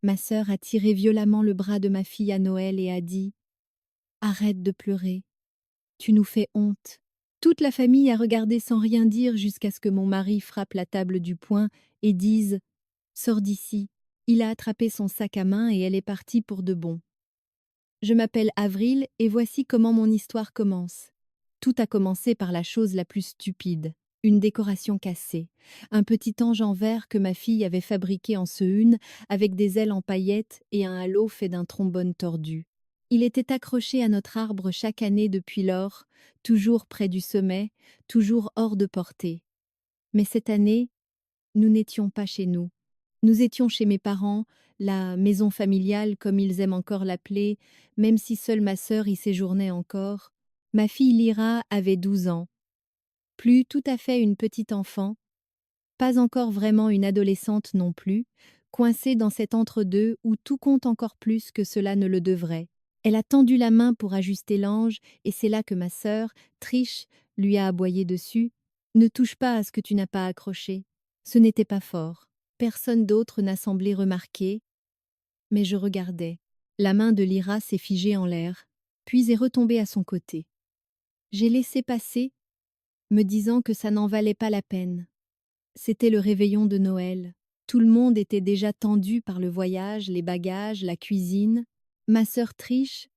Ma sœur a tiré violemment le bras de ma fille à Noël et a dit: Arrête de pleurer, tu nous fais honte. Toute la famille a regardé sans rien dire jusqu'à ce que mon mari frappe la table du poing et dise: Sors d'ici. Il a attrapé son sac à main et elle est partie pour de bon. Je m'appelle Avril et voici comment mon histoire commence. Tout a commencé par la chose la plus stupide, une décoration cassée, un petit ange en verre que ma fille avait fabriqué en seune avec des ailes en paillettes et un halo fait d'un trombone tordu. Il était accroché à notre arbre chaque année depuis lors, toujours près du sommet, toujours hors de portée. Mais cette année, nous n'étions pas chez nous. Nous étions chez mes parents, la maison familiale comme ils aiment encore l'appeler, même si seule ma sœur y séjournait encore. Ma fille Lyra avait 12 ans. Plus tout à fait une petite enfant, pas encore vraiment une adolescente non plus, coincée dans cet entre-deux où tout compte encore plus que cela ne le devrait. Elle a tendu la main pour ajuster l'ange, et c'est là que ma sœur, Triche, lui a aboyé dessus. Ne touche pas à ce que tu n'as pas accroché. Ce n'était pas fort. Personne d'autre n'a semblé remarquer, mais je regardais. La main de Lyra s'est figée en l'air, puis est retombée à son côté. J'ai laissé passer, me disant que ça n'en valait pas la peine. C'était le réveillon de Noël. Tout le monde était déjà tendu par le voyage, les bagages, la cuisine. Ma sœur Triche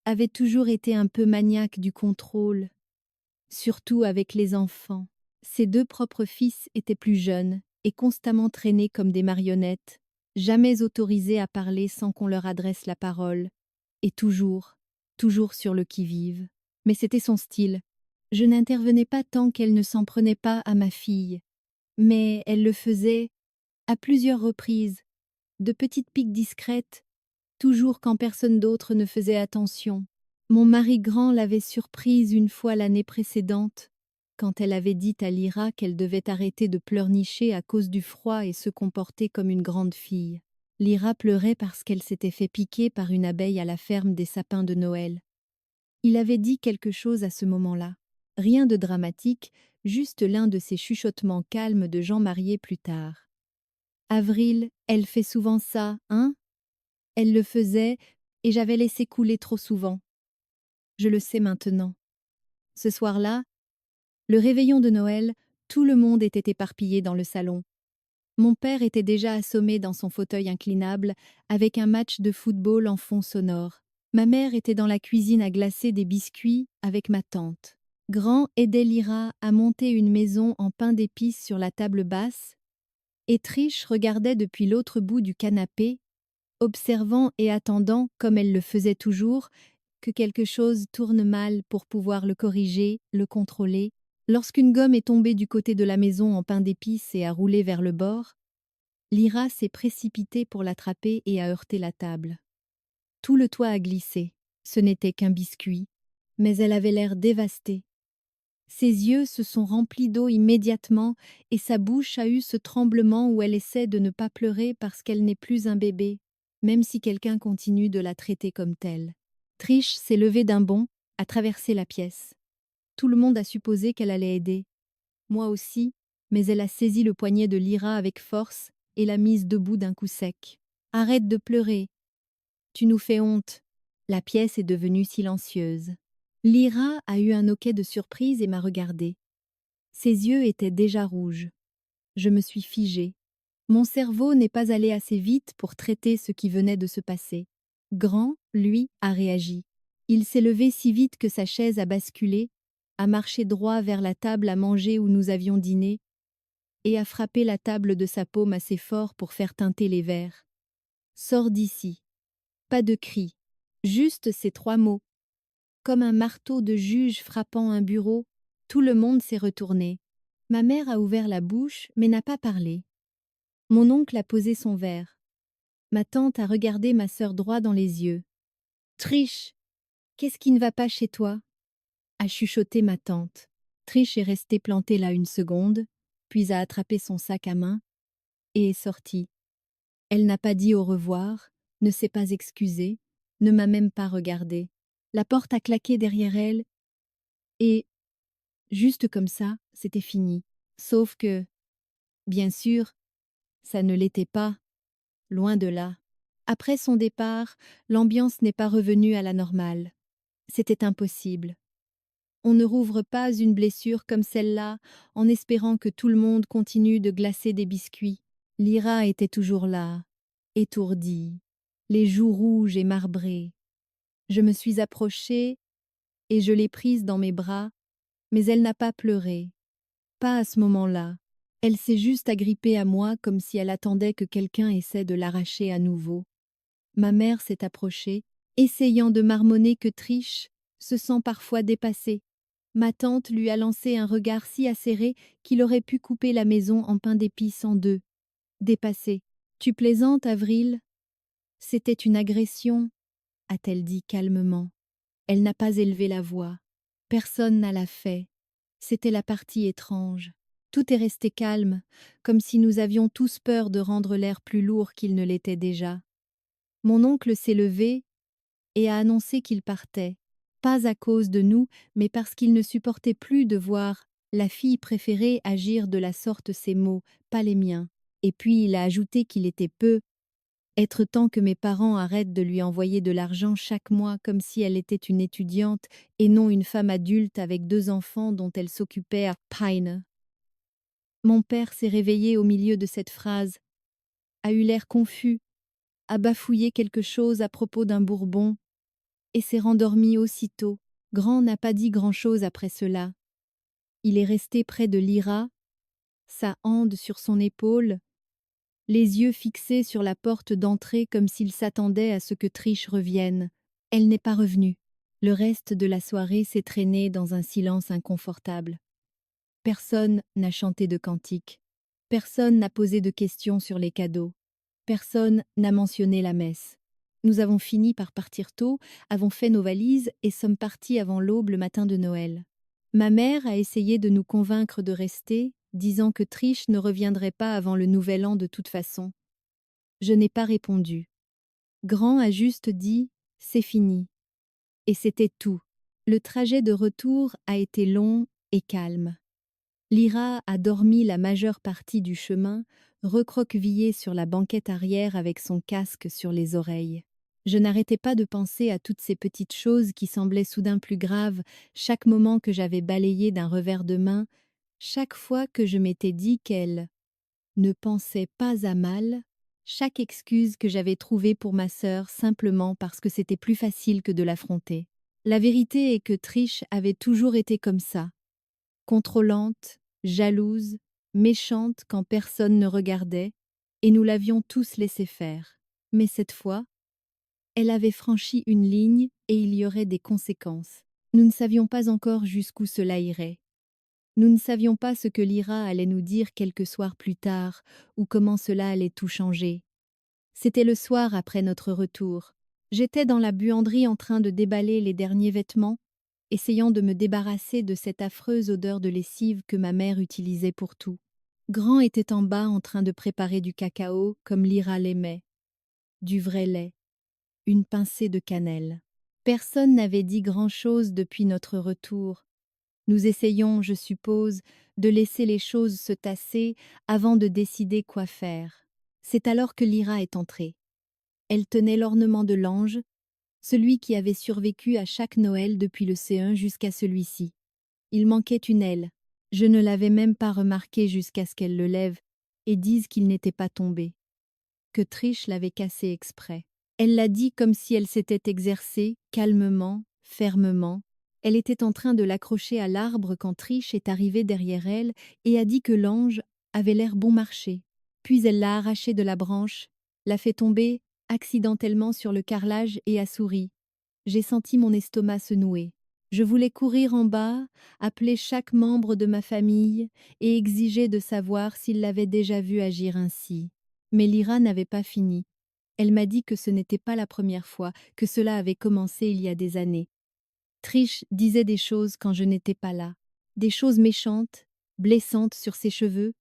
avait toujours été un peu maniaque du contrôle, surtout avec les enfants. Ses deux propres fils étaient plus jeunes et constamment traînés comme des marionnettes, jamais autorisés à parler sans qu'on leur adresse la parole, et toujours sur le qui-vive. Mais c'était son style. Je n'intervenais pas tant qu'elle ne s'en prenait pas à ma fille, mais elle le faisait à plusieurs reprises, de petites piques discrètes, toujours quand personne d'autre ne faisait attention. Mon mari grand l'avait surprise une fois l'année précédente, quand elle avait dit à Lyra qu'elle devait arrêter de pleurnicher à cause du froid et se comporter comme une grande fille. Lyra pleurait parce qu'elle s'était fait piquer par une abeille à la ferme des sapins de Noël. Il avait dit quelque chose à ce moment-là. Rien de dramatique, juste l'un de ces chuchotements calmes de gens mariés plus tard. Avril, elle fait souvent ça, hein? Elle le faisait, et j'avais laissé couler trop souvent. Je le sais maintenant. Ce soir-là, le réveillon de Noël, tout le monde était éparpillé dans le salon. Mon père était déjà assommé dans son fauteuil inclinable, avec un match de football en fond sonore. Ma mère était dans la cuisine à glacer des biscuits avec ma tante. Grand aidait Lyra à monter une maison en pain d'épices sur la table basse, et Triche regardait depuis l'autre bout du canapé, observant et attendant, comme elle le faisait toujours, que quelque chose tourne mal pour pouvoir le corriger, le contrôler. Lorsqu'une gomme est tombée du côté de la maison en pain d'épices et a roulé vers le bord, Lyra s'est précipitée pour l'attraper et a heurté la table. Tout le toit a glissé. Ce n'était qu'un biscuit, mais elle avait l'air dévastée. Ses yeux se sont remplis d'eau immédiatement et sa bouche a eu ce tremblement où elle essaie de ne pas pleurer parce qu'elle n'est plus un bébé, même si quelqu'un continue de la traiter comme telle. Trish s'est levée d'un bond, a traversé la pièce. Tout le monde a supposé qu'elle allait aider. Moi aussi, mais elle a saisi le poignet de Lyra avec force et l'a mise debout d'un coup sec. Arrête de pleurer. Tu nous fais honte. La pièce est devenue silencieuse. Lyra a eu un hoquet de surprise et m'a regardée. Ses yeux étaient déjà rouges. Je me suis figée. Mon cerveau n'est pas allé assez vite pour traiter ce qui venait de se passer. Grand, lui, a réagi. Il s'est levé si vite que sa chaise a basculé, a marché droit vers la table à manger où nous avions dîné, et a frappé la table de sa paume assez fort pour faire teinter les verres. Sors d'ici. Pas de cri. Juste ces 3 mots. Comme un marteau de juge frappant un bureau, tout le monde s'est retourné. Ma mère a ouvert la bouche, mais n'a pas parlé. Mon oncle a posé son verre. Ma tante a regardé ma sœur droit dans les yeux. Triche, qu'est-ce qui ne va pas chez toi? A chuchoté ma tante. Triche est restée plantée là une seconde, puis a attrapé son sac à main et est sortie. Elle n'a pas dit au revoir, ne s'est pas excusée, ne m'a même pas regardée. La porte a claqué derrière elle et, juste comme ça, c'était fini. Sauf que, bien sûr, ça ne l'était pas, loin de là. Après son départ, l'ambiance n'est pas revenue à la normale. C'était impossible. On ne rouvre pas une blessure comme celle-là en espérant que tout le monde continue de glacer des biscuits. Lyra était toujours là, étourdie, les joues rouges et marbrées. Je me suis approchée et je l'ai prise dans mes bras, mais elle n'a pas pleuré. Pas à ce moment-là. Elle s'est juste agrippée à moi comme si elle attendait que quelqu'un essaie de l'arracher à nouveau. Ma mère s'est approchée, essayant de marmonner que Trish se sent parfois dépassée. Ma tante lui a lancé un regard si acéré qu'il aurait pu couper la maison en pain d'épices en deux. Dépassée. Tu plaisantes, Avril? C'était une agression, a-t-elle dit calmement. Elle n'a pas élevé la voix. Personne n'a la fait. C'était la partie étrange. Tout est resté calme, comme si nous avions tous peur de rendre l'air plus lourd qu'il ne l'était déjà. Mon oncle s'est levé et a annoncé qu'il partait, pas à cause de nous, mais parce qu'il ne supportait plus de voir la fille préférée agir de la sorte. Ses mots, pas les miens. Et puis il a ajouté qu'il était peu être temps que mes parents arrêtent de lui envoyer de l'argent chaque mois comme si elle était une étudiante et non une femme adulte avec 2 enfants dont elle s'occupait à Pine. Mon père s'est réveillé au milieu de cette phrase, a eu l'air confus, a bafouillé quelque chose à propos d'un Bourbon, et s'est rendormi aussitôt. Grand n'a pas dit grand-chose après cela. Il est resté près de Lyra, sa hande sur son épaule, les yeux fixés sur la porte d'entrée comme s'il s'attendait à ce que Trish revienne. Elle n'est pas revenue. Le reste de la soirée s'est traîné dans un silence inconfortable. Personne n'a chanté de cantique. Personne n'a posé de questions sur les cadeaux. Personne n'a mentionné la messe. Nous avons fini par partir tôt, avons fait nos valises et sommes partis avant l'aube le matin de Noël. Ma mère a essayé de nous convaincre de rester, disant que Trish ne reviendrait pas avant le nouvel an de toute façon. Je n'ai pas répondu. Grand a juste dit « c'est fini ». Et c'était tout. Le trajet de retour a été long et calme. Lyra a dormi la majeure partie du chemin, recroquevillée sur la banquette arrière avec son casque sur les oreilles. Je n'arrêtais pas de penser à toutes ces petites choses qui semblaient soudain plus graves chaque moment que j'avais balayé d'un revers de main, chaque fois que je m'étais dit qu'elle ne pensait pas à mal, chaque excuse que j'avais trouvée pour ma sœur simplement parce que c'était plus facile que de l'affronter. La vérité est que Trish avait toujours été comme ça, contrôlante, jalouse, méchante quand personne ne regardait, et nous l'avions tous laissé faire. Mais cette fois, elle avait franchi une ligne et il y aurait des conséquences. Nous ne savions pas encore jusqu'où cela irait. Nous ne savions pas ce que Lyra allait nous dire quelques soirs plus tard, ou comment cela allait tout changer. C'était le soir après notre retour. J'étais dans la buanderie en train de déballer les derniers vêtements, essayant de me débarrasser de cette affreuse odeur de lessive que ma mère utilisait pour tout. Grand était en bas en train de préparer du cacao comme Lyra l'aimait. Du vrai lait. Une pincée de cannelle. Personne n'avait dit grand-chose depuis notre retour. Nous essayons, je suppose, de laisser les choses se tasser avant de décider quoi faire. C'est alors que Lyra est entrée. Elle tenait l'ornement de l'ange, celui qui avait survécu à chaque Noël depuis le C1 jusqu'à celui-ci. Il manquait une aile. Je ne l'avais même pas remarqué jusqu'à ce qu'elle le lève et dise qu'il n'était pas tombé. Que Trish l'avait cassé exprès. Elle l'a dit comme si elle s'était exercée, calmement, fermement. Elle était en train de l'accrocher à l'arbre quand Trish est arrivée derrière elle et a dit que l'ange avait l'air bon marché. Puis elle l'a arraché de la branche, l'a fait tomber accidentellement sur le carrelage et a souri. J'ai senti mon estomac se nouer. Je voulais courir en bas, appeler chaque membre de ma famille et exiger de savoir s'il l'avait déjà vu agir ainsi. Mais Lyra n'avait pas fini. Elle m'a dit que ce n'était pas la première fois, que cela avait commencé il y a des années. Trish disait des choses quand je n'étais pas là, des choses méchantes, blessantes sur ses cheveux,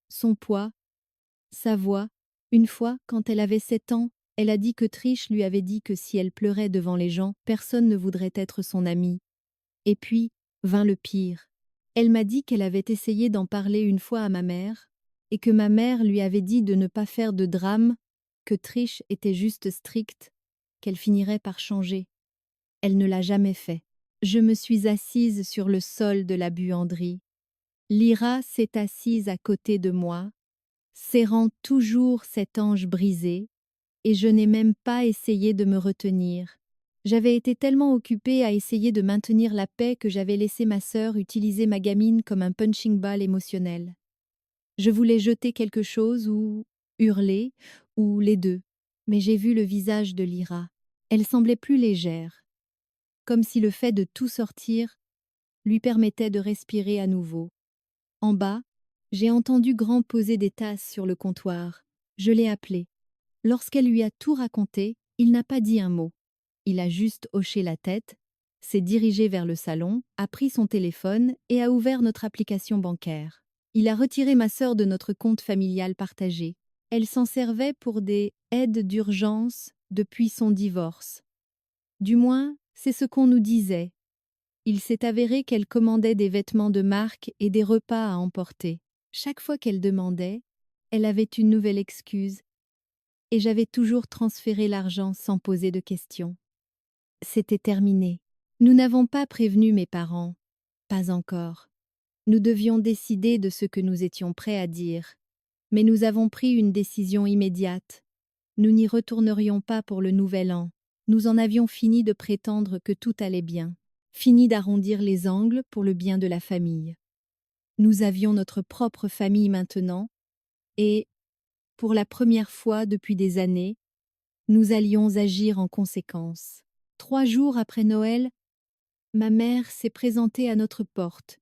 son poids, sa voix. Une fois, quand elle avait 7 ans, elle a dit que Trish lui avait dit que si elle pleurait devant les gens, personne ne voudrait être son amie. Et puis, vint le pire. Elle m'a dit qu'elle avait essayé d'en parler une fois à ma mère, et que ma mère lui avait dit de ne pas faire de drame que Trish était juste stricte, qu'elle finirait par changer. Elle ne l'a jamais fait. Je me suis assise sur le sol de la buanderie. Lyra s'est assise à côté de moi, serrant toujours cet ange brisé, et je n'ai même pas essayé de me retenir. J'avais été tellement occupée à essayer de maintenir la paix que j'avais laissé ma sœur utiliser ma gamine comme un punching ball émotionnel. Je voulais jeter quelque chose ou hurler, ou les deux, mais j'ai vu le visage de Lyra. Elle semblait plus légère, comme si le fait de tout sortir lui permettait de respirer à nouveau. En bas, j'ai entendu Grand poser des tasses sur le comptoir. Je l'ai appelé. Lorsqu'elle lui a tout raconté, il n'a pas dit un mot. Il a juste hoché la tête, s'est dirigé vers le salon, a pris son téléphone et a ouvert notre application bancaire. Il a retiré ma sœur de notre compte familial partagé. Elle s'en servait pour des aides d'urgence depuis son divorce. Du moins, c'est ce qu'on nous disait. Il s'est avéré qu'elle commandait des vêtements de marque et des repas à emporter. Chaque fois qu'elle demandait, elle avait une nouvelle excuse, et j'avais toujours transféré l'argent sans poser de questions. C'était terminé. Nous n'avons pas prévenu mes parents. Pas encore. Nous devions décider de ce que nous étions prêts à dire. Mais nous avons pris une décision immédiate. Nous n'y retournerions pas pour le nouvel an. Nous en avions fini de prétendre que tout allait bien. Fini d'arrondir les angles pour le bien de la famille. Nous avions notre propre famille maintenant, et, pour la première fois depuis des années, nous allions agir en conséquence. 3 jours après Noël, ma mère s'est présentée à notre porte.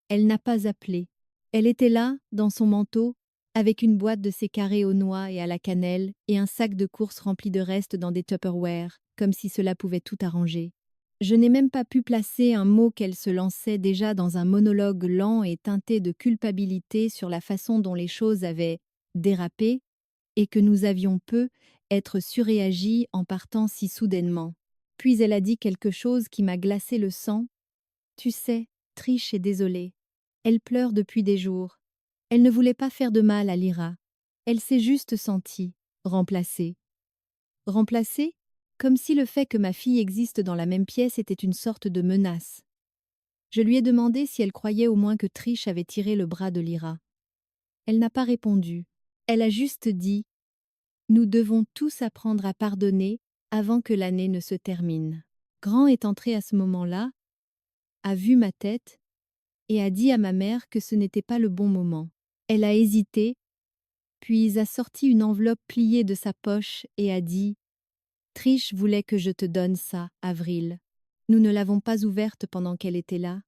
Elle n'a pas appelé. Elle était là, dans son manteau, avec une boîte de ses carrés aux noix et à la cannelle et un sac de courses rempli de restes dans des Tupperware, comme si cela pouvait tout arranger. Je n'ai même pas pu placer un mot qu'elle se lançait déjà dans un monologue lent et teinté de culpabilité sur la façon dont les choses avaient dérapé et que nous avions être surréagis en partant si soudainement. Puis elle a dit quelque chose qui m'a glacé le sang. « Tu sais, Trish est désolée. Elle pleure depuis des jours. Elle ne voulait pas faire de mal à Lyra. Elle s'est juste sentie remplacée. » Remplacée, comme si le fait que ma fille existe dans la même pièce était une sorte de menace. Je lui ai demandé si elle croyait au moins que Trish avait tiré le bras de Lyra. Elle n'a pas répondu. Elle a juste dit « Nous devons tous apprendre à pardonner avant que l'année ne se termine. » Grand est entré à ce moment-là, a vu ma tête et a dit à ma mère que ce n'était pas le bon moment. Elle a hésité, puis a sorti une enveloppe pliée de sa poche et a dit « Trish voulait que je te donne ça, Avril. » Nous ne l'avons pas ouverte pendant qu'elle était là.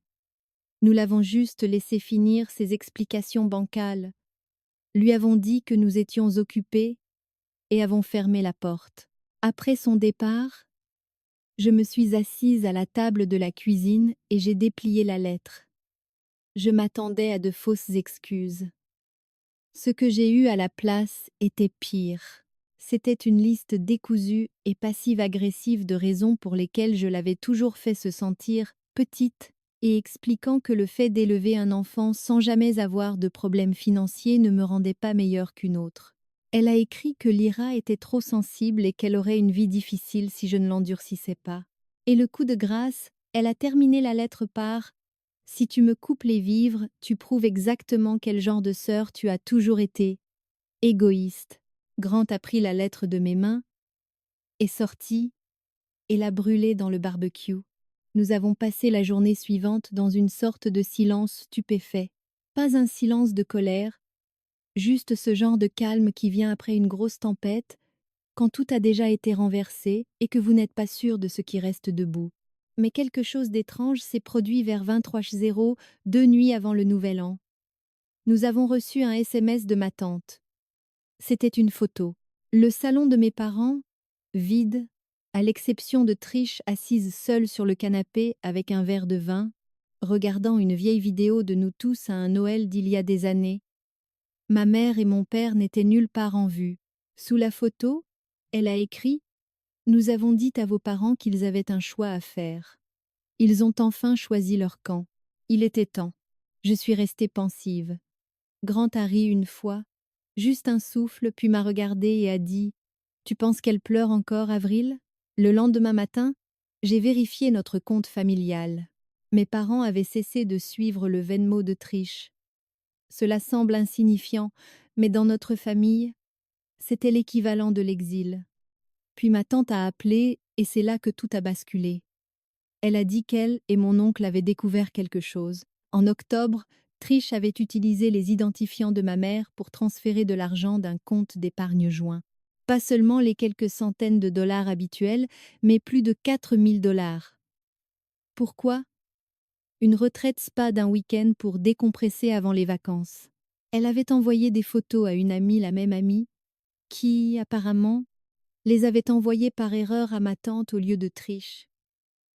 Nous l'avons juste laissé finir ses explications bancales. Lui avons dit que nous étions occupés et avons fermé la porte. Après son départ, je me suis assise à la table de la cuisine et j'ai déplié la lettre. Je m'attendais à de fausses excuses. Ce que j'ai eu à la place était pire. C'était une liste décousue et passive-agressive de raisons pour lesquelles je l'avais toujours fait se sentir petite et expliquant que le fait d'élever un enfant sans jamais avoir de problème financier ne me rendait pas meilleure qu'une autre. Elle a écrit que Lyra était trop sensible et qu'elle aurait une vie difficile si je ne l'endurcissais pas. Et le coup de grâce, elle a terminé la lettre par « Si tu me coupes les vivres, tu prouves exactement quel genre de sœur tu as toujours été. Égoïste. » Grant a pris la lettre de mes mains, est sorti et l'a brûlée dans le barbecue. Nous avons passé la journée suivante dans une sorte de silence stupéfait. Pas un silence de colère, juste ce genre de calme qui vient après une grosse tempête, quand tout a déjà été renversé et que vous n'êtes pas sûr de ce qui reste debout. Mais quelque chose d'étrange s'est produit vers 23h, 2 nuits avant le Nouvel An. Nous avons reçu un SMS de ma tante. C'était une photo. Le salon de mes parents, vide, à l'exception de Trish assise seule sur le canapé avec un verre de vin, regardant une vieille vidéo de nous tous à un Noël d'il y a des années. Ma mère et mon père n'étaient nulle part en vue. Sous la photo, elle a écrit « Nous avons dit à vos parents qu'ils avaient un choix à faire. Ils ont enfin choisi leur camp. Il était temps. » Je suis restée pensive. Grant a ri une fois, juste un souffle, puis m'a regardée et a dit Tu penses qu'elle pleure encore, Avril? Le lendemain matin, j'ai vérifié notre compte familial. Mes parents avaient cessé de suivre le Venmo de Trish. Cela semble insignifiant, mais dans notre famille, c'était l'équivalent de l'exil. Puis ma tante a appelé et c'est là que tout a basculé. Elle a dit qu'elle et mon oncle avaient découvert quelque chose. En octobre, Trish avait utilisé les identifiants de ma mère pour transférer de l'argent d'un compte d'épargne joint. Pas seulement les quelques centaines de dollars habituels, mais plus de 4 000 $. Pourquoi? Une retraite spa d'un week-end pour décompresser avant les vacances. Elle avait envoyé des photos à une amie, la même amie, qui, apparemment, les avait envoyées par erreur à ma tante au lieu de Trish.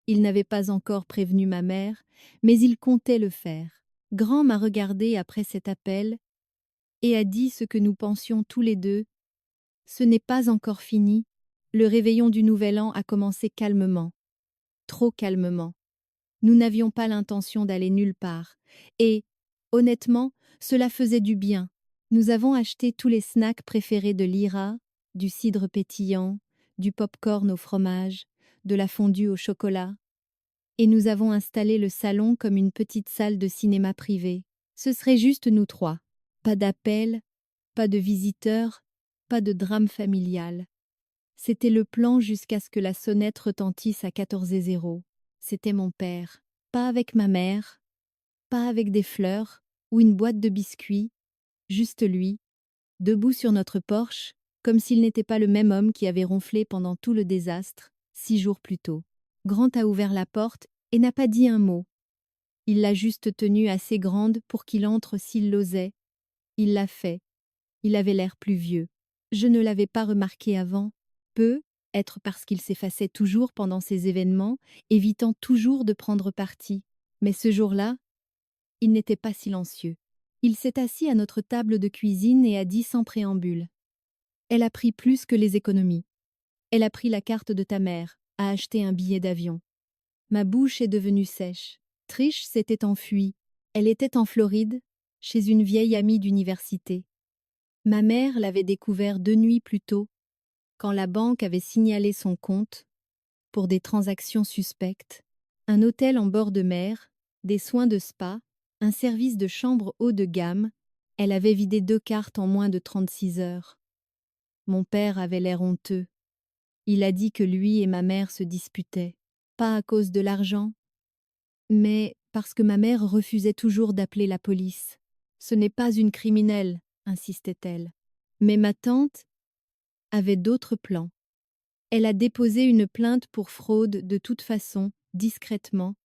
Il n'avait pas encore prévenu ma mère, mais il comptait le faire. Grand m'a regardé après cet appel et a dit ce que nous pensions tous les deux. Ce n'est pas encore fini. Le réveillon du Nouvel An a commencé calmement. Trop calmement. Nous n'avions pas l'intention d'aller nulle part. Et, honnêtement, cela faisait du bien. Nous avons acheté tous les snacks préférés de Lyra, du cidre pétillant, du pop-corn au fromage, de la fondue au chocolat. Et nous avons installé le salon comme une petite salle de cinéma privée. Ce serait juste nous trois. Pas d'appel, pas de visiteurs, pas de drame familial. C'était le plan jusqu'à ce que la sonnette retentisse à 14h00. C'était mon père. Pas avec ma mère, pas avec des fleurs ou une boîte de biscuits, juste lui, debout sur notre porche, comme s'il n'était pas le même homme qui avait ronflé pendant tout le désastre, 6 jours plus tôt. Grant a ouvert la porte et n'a pas dit un mot. Il l'a juste tenue assez grande pour qu'il entre s'il l'osait. Il l'a fait. Il avait l'air plus vieux. Je ne l'avais pas remarqué avant. Être parce qu'il s'effaçait toujours pendant ces événements, évitant toujours de prendre parti. Mais ce jour-là, il n'était pas silencieux. Il s'est assis à notre table de cuisine et a dit sans préambule. Elle a pris plus que les économies. Elle a pris la carte de ta mère, a acheté un billet d'avion. Ma bouche est devenue sèche. Trish s'était enfuie. Elle était en Floride, chez une vieille amie d'université. Ma mère l'avait découvert 2 nuits plus tôt, quand la banque avait signalé son compte pour des transactions suspectes, un hôtel en bord de mer, des soins de spa, un service de chambre haut de gamme. Elle avait vidé 2 cartes en moins de 36 heures. Mon père avait l'air honteux. Il a dit que lui et ma mère se disputaient, pas à cause de l'argent, mais parce que ma mère refusait toujours d'appeler la police. Ce n'est pas une criminelle, insistait-elle. Mais ma tante avait d'autres plans. Elle a déposé une plainte pour fraude de toute façon, discrètement,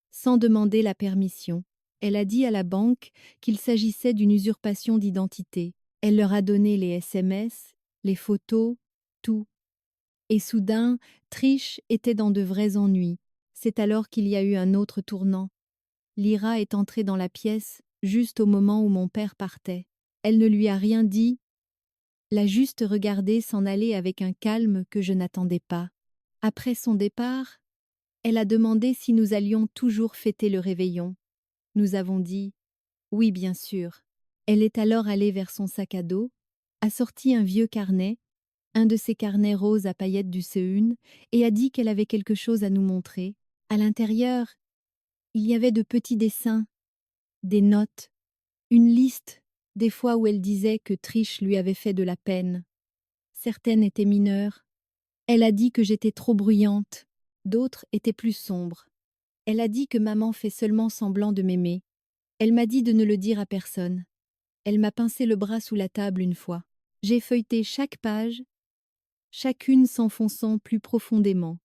sans demander la permission. Elle a dit à la banque qu'il s'agissait d'une usurpation d'identité. Elle leur a donné les SMS, les photos, tout. Et soudain, Trish était dans de vrais ennuis. C'est alors qu'il y a eu un autre tournant. Lyra est entrée dans la pièce juste au moment où mon père partait. Elle ne lui a rien dit, l'a juste regardé s'en aller avec un calme que je n'attendais pas. Après son départ, elle a demandé si nous allions toujours fêter le réveillon. Nous avons dit « oui, bien sûr ». Elle est alors allée vers son sac à dos, a sorti un vieux carnet, un de ces carnets roses à paillettes du Seun, et a dit qu'elle avait quelque chose à nous montrer. À l'intérieur, il y avait de petits dessins, des notes, une liste des fois où elle disait que Trish lui avait fait de la peine. Certaines étaient mineures. Elle a dit que j'étais trop bruyante, d'autres étaient plus sombres. Elle a dit que maman fait seulement semblant de m'aimer. Elle m'a dit de ne le dire à personne. Elle m'a pincé le bras sous la table une fois. J'ai feuilleté chaque page, chacune s'enfonçant plus profondément.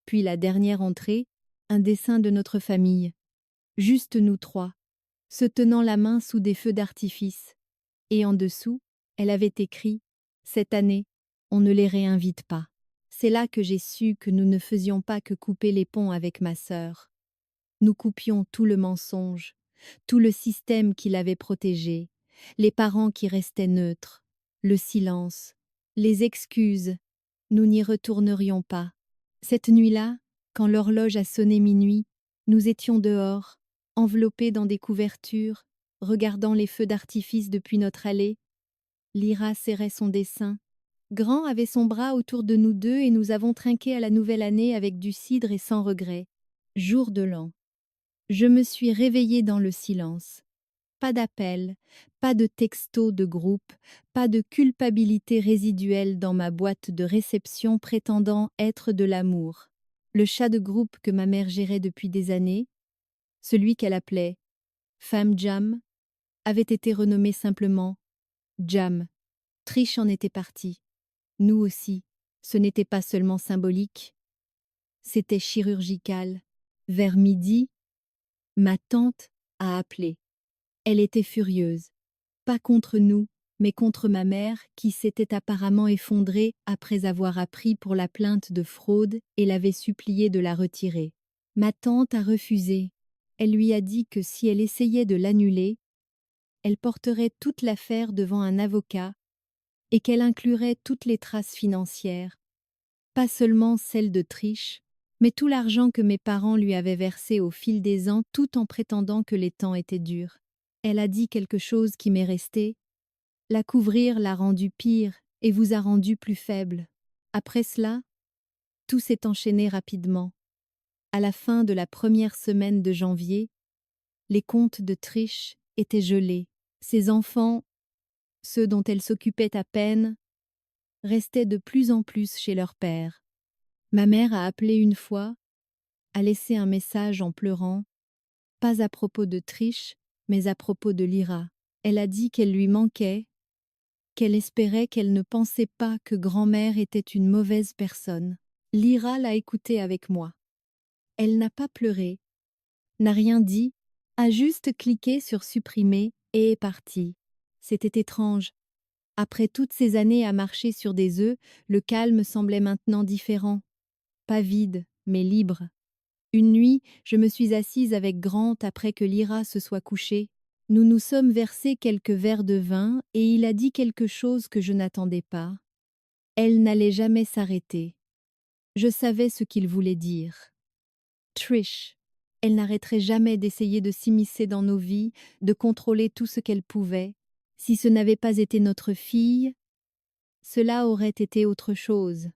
Puis la dernière entrée, un dessin de notre famille. Juste nous trois, se tenant la main sous des feux d'artifice. Et en dessous, elle avait écrit « Cette année, on ne les réinvite pas ». C'est là que j'ai su que nous ne faisions pas que couper les ponts avec ma sœur. Nous coupions tout le mensonge, tout le système qui l'avait protégée, les parents qui restaient neutres, le silence, les excuses. Nous n'y retournerions pas. Cette nuit-là, quand l'horloge a sonné minuit, nous étions dehors, enveloppés dans des couvertures, regardant les feux d'artifice depuis notre allée. Lyra serrait son dessin, Grand avait son bras autour de nous deux et nous avons trinqué à la nouvelle année avec du cidre et sans regret. Jour de l'an. Je me suis réveillée dans le silence. Pas d'appel, pas de texto de groupe, pas de culpabilité résiduelle dans ma boîte de réception prétendant être de l'amour. Le chat de groupe que ma mère gérait depuis des années, celui qu'elle appelait Femme Jam, avait été renommé simplement Jam. Trish en était partie. Nous aussi. Ce n'était pas seulement symbolique, c'était chirurgical. Vers midi, ma tante a appelé. Elle était furieuse. Pas contre nous, mais contre ma mère qui s'était apparemment effondrée après avoir appris pour la plainte de fraude et l'avait supplié de la retirer. Ma tante a refusé. Elle lui a dit que si elle essayait de l'annuler, elle porterait toute l'affaire devant un avocat et qu'elle inclurait toutes les traces financières, pas seulement celles de Trish, mais tout l'argent que mes parents lui avaient versé au fil des ans tout en prétendant que les temps étaient durs. Elle a dit quelque chose qui m'est resté. La couvrir l'a rendu pire et vous a rendu plus faible. Après cela, tout s'est enchaîné rapidement. À la fin de la première semaine de janvier, les comptes de Trish étaient gelés. Ses enfants, ceux dont elle s'occupait à peine, restaient de plus en plus chez leur père. Ma mère a appelé une fois, a laissé un message en pleurant, pas à propos de Trish, mais à propos de Lyra. Elle a dit qu'elle lui manquait, qu'elle espérait qu'elle ne pensait pas que grand-mère était une mauvaise personne. Lyra l'a écoutée avec moi. Elle n'a pas pleuré, n'a rien dit, a juste cliqué sur supprimer et est partie. C'était étrange. Après toutes ces années à marcher sur des œufs, le calme semblait maintenant différent. Pas vide, mais libre. Une nuit, je me suis assise avec Grant après que Lyra se soit couchée. Nous nous sommes versés quelques verres de vin et il a dit quelque chose que je n'attendais pas. Elle n'allait jamais s'arrêter. Je savais ce qu'il voulait dire. Trish. Elle n'arrêterait jamais d'essayer de s'immiscer dans nos vies, de contrôler tout ce qu'elle pouvait. Si ce n'avait pas été notre fille, cela aurait été autre chose.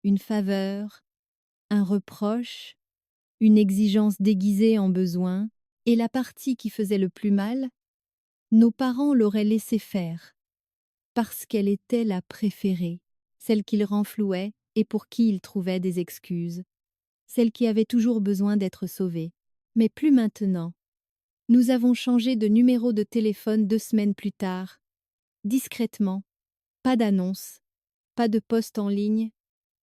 Une faveur, un reproche, une exigence déguisée en besoin, et la partie qui faisait le plus mal, nos parents l'auraient laissée faire, parce qu'elle était la préférée, celle qu'ils renflouaient et pour qui ils trouvaient des excuses, celle qui avait toujours besoin d'être sauvée. Mais plus maintenant. Nous avons changé de numéro de téléphone 2 semaines plus tard, discrètement, pas d'annonce, pas de poste en ligne,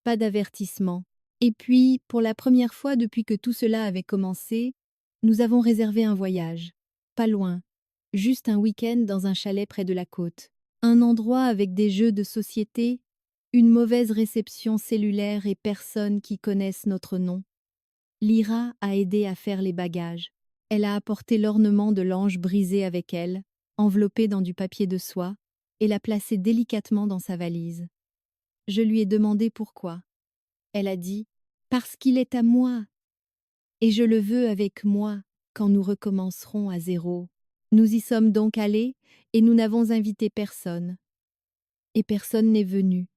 pas d'avertissement. Et puis, pour la première fois depuis que tout cela avait commencé, nous avons réservé un voyage. Pas loin, juste un week-end dans un chalet près de la côte. Un endroit avec des jeux de société, une mauvaise réception cellulaire et personne qui connaisse notre nom. Lyra a aidé à faire les bagages. Elle a apporté l'ornement de l'ange brisé avec elle, enveloppé dans du papier de soie, et l'a placé délicatement dans sa valise. Je lui ai demandé pourquoi. Elle a dit « Parce qu'il est à moi, et je le veux avec moi quand nous recommencerons à zéro. » Nous y sommes donc allés, et nous n'avons invité personne. Et personne n'est venu.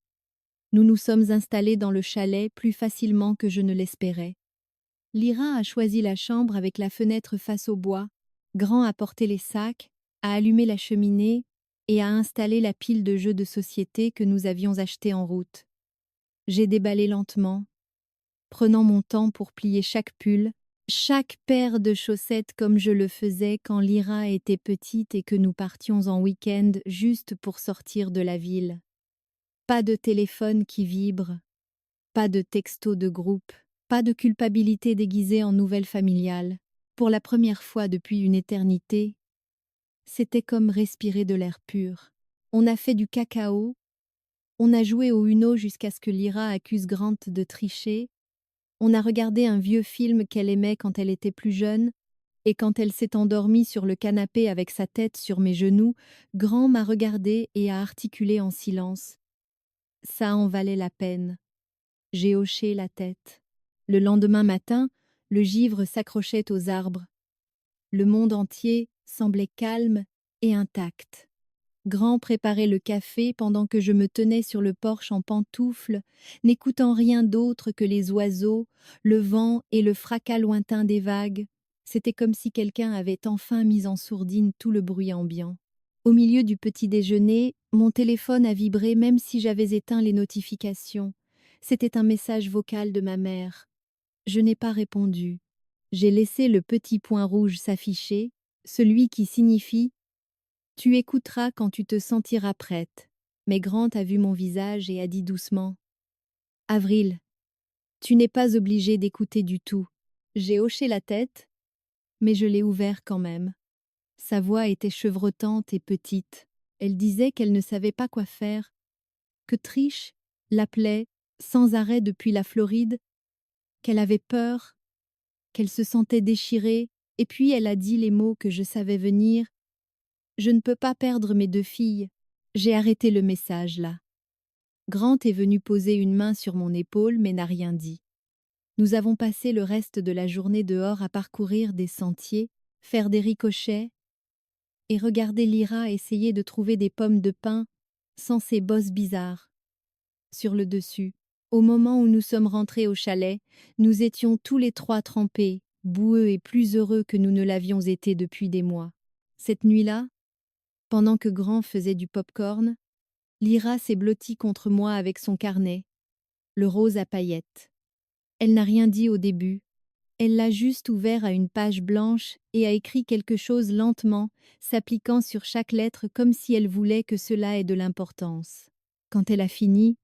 Nous nous sommes installés dans le chalet plus facilement que je ne l'espérais. Lyra a choisi la chambre avec la fenêtre face au bois, Grand a porté les sacs, a allumé la cheminée et a installé la pile de jeux de société que nous avions achetés en route. J'ai déballé lentement, prenant mon temps pour plier chaque pull, chaque paire de chaussettes comme je le faisais quand Lyra était petite et que nous partions en week-end juste pour sortir de la ville. Pas de téléphone qui vibre, pas de texto de groupe, pas de culpabilité déguisée en nouvelle familiale. Pour la première fois depuis une éternité, c'était comme respirer de l'air pur. On a fait du cacao, on a joué au Uno jusqu'à ce que Lyra accuse Grant de tricher, on a regardé un vieux film qu'elle aimait quand elle était plus jeune, et quand elle s'est endormie sur le canapé avec sa tête sur mes genoux, Grant m'a regardé et a articulé en silence. Ça en valait la peine. J'ai hoché la tête. Le lendemain matin, le givre s'accrochait aux arbres. Le monde entier semblait calme et intact. Grand préparait le café pendant que je me tenais sur le porche en pantoufles, n'écoutant rien d'autre que les oiseaux, le vent et le fracas lointain des vagues. C'était comme si quelqu'un avait enfin mis en sourdine tout le bruit ambiant. Au milieu du petit déjeuner, mon téléphone a vibré même si j'avais éteint les notifications. C'était un message vocal de ma mère. Je n'ai pas répondu. J'ai laissé le petit point rouge s'afficher, celui qui signifie tu écouteras quand tu te sentiras prête. Mais Grant a vu mon visage et a dit doucement Avril, tu n'es pas obligée d'écouter du tout. J'ai hoché la tête, mais je l'ai ouvert quand même. Sa voix était chevrotante et petite. Elle disait qu'elle ne savait pas quoi faire, que Trish l'appelait sans arrêt depuis la Floride, qu'elle avait peur, qu'elle se sentait déchirée, et puis elle a dit les mots que je savais venir. Je ne peux pas perdre mes 2 filles. J'ai arrêté le message là. Grant est venu poser une main sur mon épaule mais n'a rien dit. Nous avons passé le reste de la journée dehors à parcourir des sentiers, faire des ricochets et regarder Lyra essayer de trouver des pommes de pin sans ces bosses bizarres. Sur le dessus, au moment où nous sommes rentrés au chalet, nous étions tous les 3 trempés, boueux et plus heureux que nous ne l'avions été depuis des mois. Cette nuit-là, pendant que Grant faisait du pop-corn, Lyra s'est blottie contre moi avec son carnet, le rose à paillettes. Elle n'a rien dit au début. Elle l'a juste ouvert à une page blanche et a écrit quelque chose lentement, s'appliquant sur chaque lettre comme si elle voulait que cela ait de l'importance. Quand elle a fini,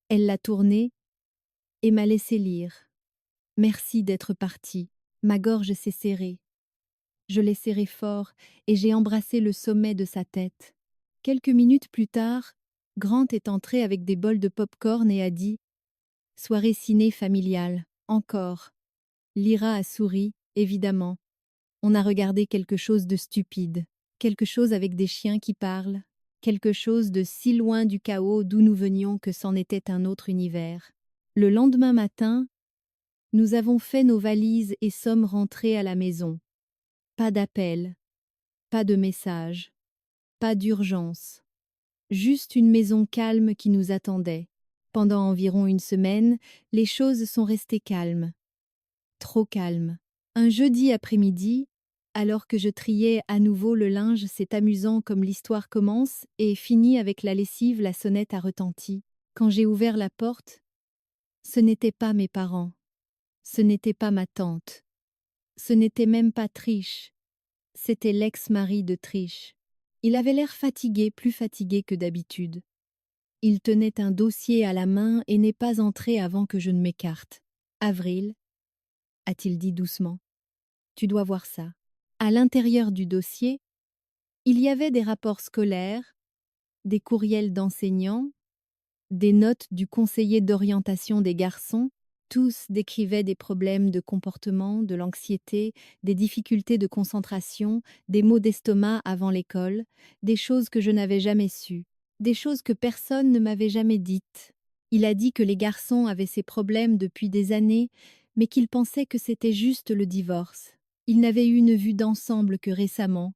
elle l'a tourné et m'a laissé lire. Merci d'être partie. Ma gorge s'est serrée. Je l'ai serrée fort et j'ai embrassé le sommet de sa tête. Quelques minutes plus tard, Grant est entré avec des bols de pop-corn et a dit « Soirée ciné familiale, encore ». Lyra a souri, évidemment. On a regardé quelque chose de stupide, quelque chose avec des chiens qui parlent, quelque chose de si loin du chaos d'où nous venions que c'en était un autre univers. Le lendemain matin, nous avons fait nos valises et sommes rentrés à la maison. Pas d'appel, pas de message, pas d'urgence. Juste une maison calme qui nous attendait. Pendant environ une semaine, les choses sont restées calmes. Trop calmes. Un jeudi après-midi, alors que je triais à nouveau le linge, c'est amusant comme l'histoire commence et finit avec la lessive, la sonnette a retenti. Quand j'ai ouvert la porte, ce n'étaient pas mes parents. Ce n'était pas ma tante. Ce n'était même pas Trish. C'était l'ex-mari de Trish. Il avait l'air fatigué, plus fatigué que d'habitude. Il tenait un dossier à la main et n'est pas entré avant que je ne m'écarte. « Avril » a-t-il dit doucement. « Tu dois voir ça. » À l'intérieur du dossier, il y avait des rapports scolaires, des courriels d'enseignants, des notes du conseiller d'orientation des garçons. Tous décrivaient des problèmes de comportement, de l'anxiété, des difficultés de concentration, des maux d'estomac avant l'école, des choses que je n'avais jamais sues, des choses que personne ne m'avait jamais dites. Il a dit que les garçons avaient ces problèmes depuis des années, mais qu'il pensait que c'était juste le divorce. Il n'avait eu une vue d'ensemble que récemment,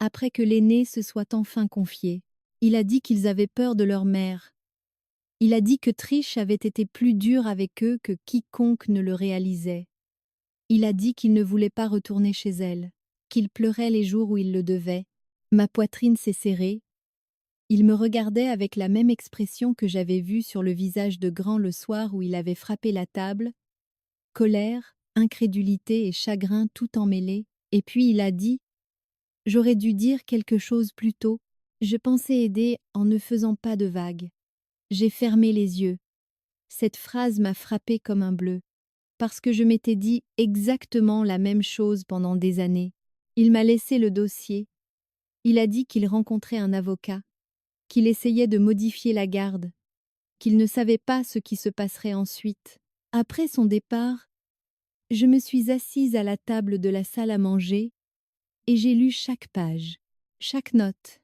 après que l'aîné se soit enfin confié. Il a dit qu'ils avaient peur de leur mère. Il a dit que Trish avait été plus dure avec eux que quiconque ne le réalisait. Il a dit qu'il ne voulait pas retourner chez elle, qu'il pleurait les jours où il le devait. Ma poitrine s'est serrée. Il me regardait avec la même expression que j'avais vue sur le visage de Grant le soir où il avait frappé la table. Colère, incrédulité et chagrin tout emmêlés. Et puis il a dit « J'aurais dû dire quelque chose plus tôt. Je pensais aider en ne faisant pas de vagues. » J'ai fermé les yeux. Cette phrase m'a frappée comme un bleu, parce que je m'étais dit exactement la même chose pendant des années. Il m'a laissé le dossier. Il a dit qu'il rencontrait un avocat, qu'il essayait de modifier la garde, qu'il ne savait pas ce qui se passerait ensuite. Après son départ, je me suis assise à la table de la salle à manger et j'ai lu chaque page, chaque note,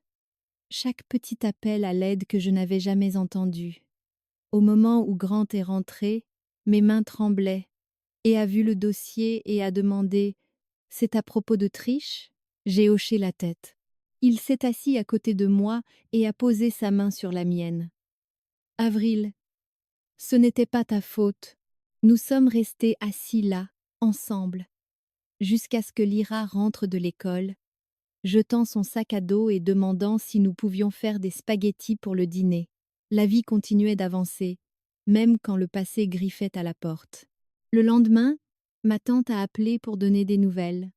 chaque petit appel à l'aide que je n'avais jamais entendu. Au moment où Grant est rentré, mes mains tremblaient et a vu le dossier et a demandé « C'est à propos de Trish ?» J'ai hoché la tête. Il s'est assis à côté de moi et a posé sa main sur la mienne. Avril, ce n'était pas ta faute. Nous sommes restés assis là, ensemble, jusqu'à ce que Lyra rentre de l'école, jetant son sac à dos et demandant si nous pouvions faire des spaghettis pour le dîner. La vie continuait d'avancer, même quand le passé griffait à la porte. Le lendemain, ma tante a appelé pour donner des nouvelles.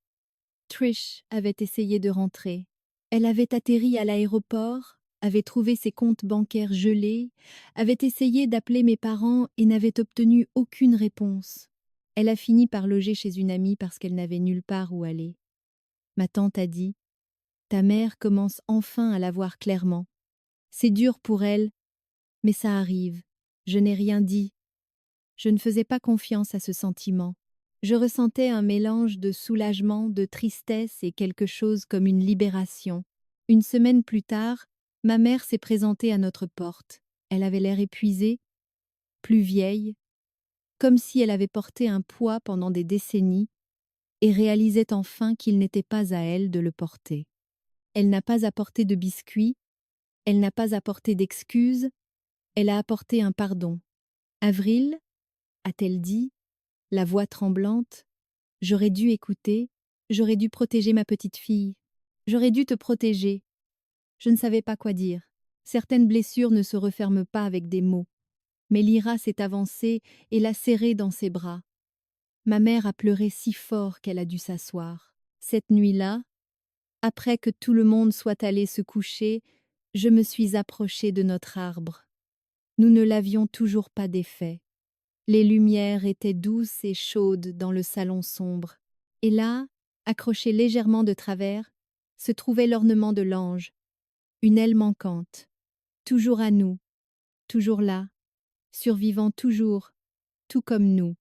Trish avait essayé de rentrer. Elle avait atterri à l'aéroport, avait trouvé ses comptes bancaires gelés, avait essayé d'appeler mes parents et n'avait obtenu aucune réponse. Elle a fini par loger chez une amie parce qu'elle n'avait nulle part où aller. Ma tante a dit: ta mère commence enfin à la voir clairement. C'est dur pour elle, mais ça arrive. Je n'ai rien dit. Je ne faisais pas confiance à ce sentiment. Je ressentais un mélange de soulagement, de tristesse et quelque chose comme une libération. Une semaine plus tard, ma mère s'est présentée à notre porte. Elle avait l'air épuisée, plus vieille, comme si elle avait porté un poids pendant des décennies et réalisait enfin qu'il n'était pas à elle de le porter. Elle n'a pas apporté de biscuits, elle n'a pas apporté d'excuses, elle a apporté un pardon. Avril, a-t-elle dit, la voix tremblante, j'aurais dû écouter, j'aurais dû protéger ma petite fille, j'aurais dû te protéger. Je ne savais pas quoi dire. Certaines blessures ne se referment pas avec des mots. Mais Lyra s'est avancée et l'a serrée dans ses bras. Ma mère a pleuré si fort qu'elle a dû s'asseoir. Cette nuit-là, après que tout le monde soit allé se coucher, je me suis approchée de notre arbre. Nous ne l'avions toujours pas défait. Les lumières étaient douces et chaudes dans le salon sombre. Et là, accroché légèrement de travers, se trouvait l'ornement de l'ange, une aile manquante, toujours à nous, toujours là, survivant toujours, tout comme nous.